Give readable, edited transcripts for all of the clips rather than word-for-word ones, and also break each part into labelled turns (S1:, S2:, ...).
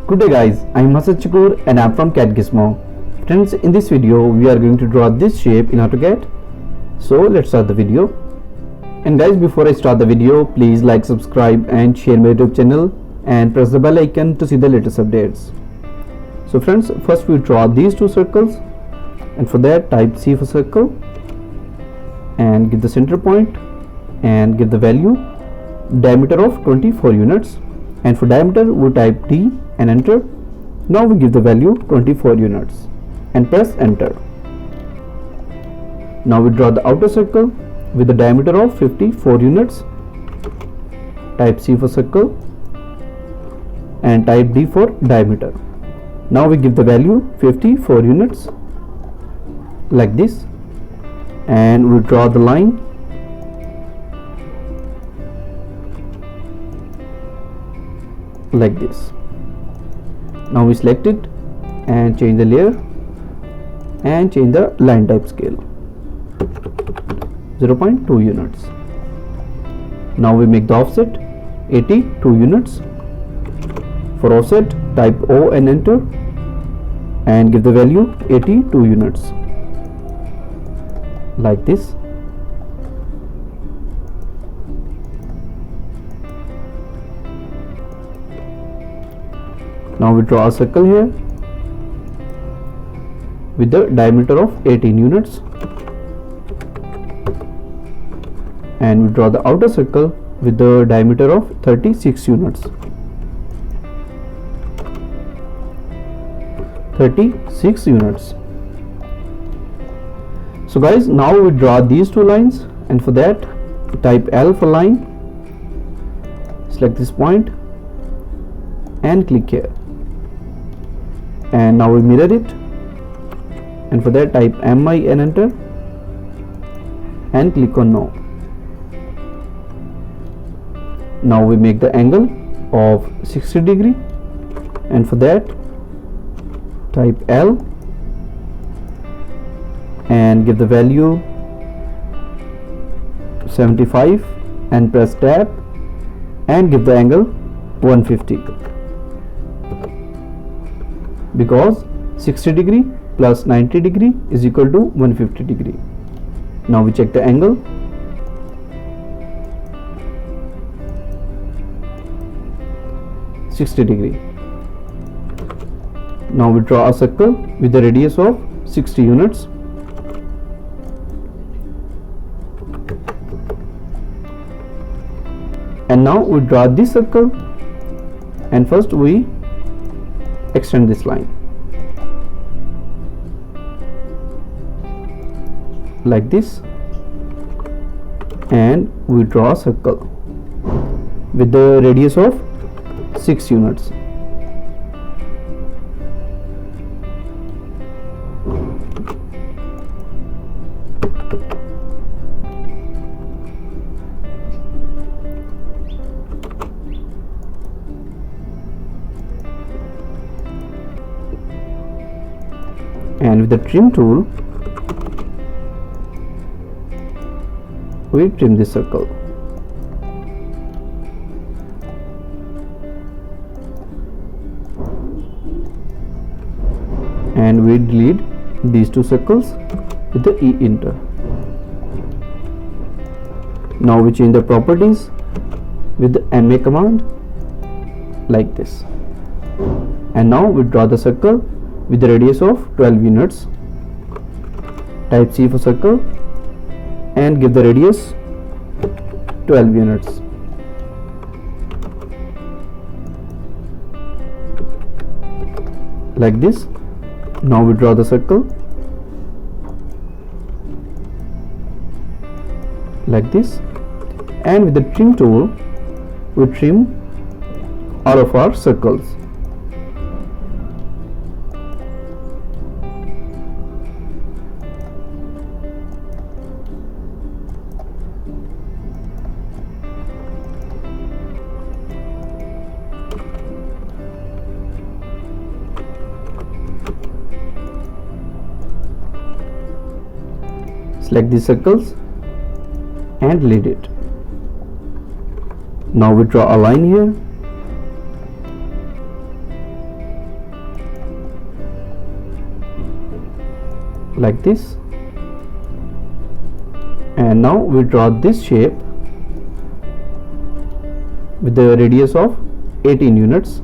S1: Good day guys, I'm Hasan Chakur and I'm from CAD Gizmo. Friends, in this video we are going to draw this shape in AutoCAD. So let's start the video. And guys, before I start the video, please like, subscribe and share my YouTube channel and press the bell icon to see the latest updates. So friends, first we draw these two circles, and for that type C for circle and give the center point and give the value diameter of 24 units, and for diameter we type D and enter. Now we give the value 24 units and press enter. Now we draw the outer circle with the diameter of 54 units. Type C for circle and type D for diameter. Now we give the value 54 units like this, and we draw the line like this. Now we select it and change the layer and change the line type scale 0.2 units. Now we make the offset 82 units. For offset type O and enter and give the value 82 units like this. Now we draw a circle here with the diameter of 18 units, and we draw the outer circle with the diameter of 36 units. 36 units. So guys, now we draw these two lines, and for that type L for line, select this point and click here, and now we mirror it, and for that type MI and enter and click on no. Now we make the angle of 60 degree, and for that type L and give the value 75 and press tab and give the angle 150, because 60 degree plus 90 degree is equal to 150 degree. Now we check the angle. -60°. Now we draw a circle with the radius of 60 units. And now we draw this circle, and first we extend this line like this, and we draw a circle with the radius of 6 units. And with the trim tool we trim this circle. And we delete these two circles with the E enter. Now we change the properties with the MA command like this, and now we draw the circle with the radius of 12 units. Type C for circle and give the radius 12 units. Like this. Now we draw the circle like this, and with the trim tool we trim all of our circles. Select these circles and delete it. Now we draw a line here like this. And now we draw this shape with the radius of 18 units.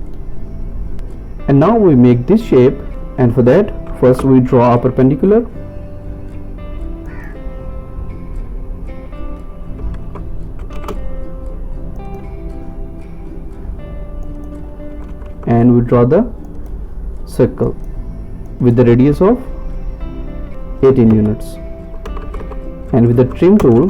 S1: And now we make this shape, and for that first we draw a perpendicular. And we draw the circle with the radius of 18 units. And with the trim tool,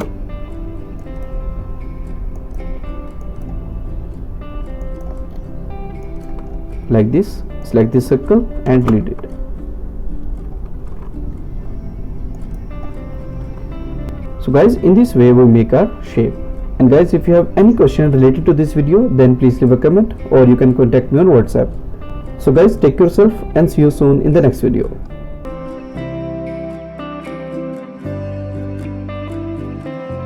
S1: like this, select this circle and delete it. So guys, in this way we make our shape. And guys, if you have any question related to this video, then please leave a comment, or you can contact me on WhatsApp. So guys, take care of yourself and see you soon in the next video.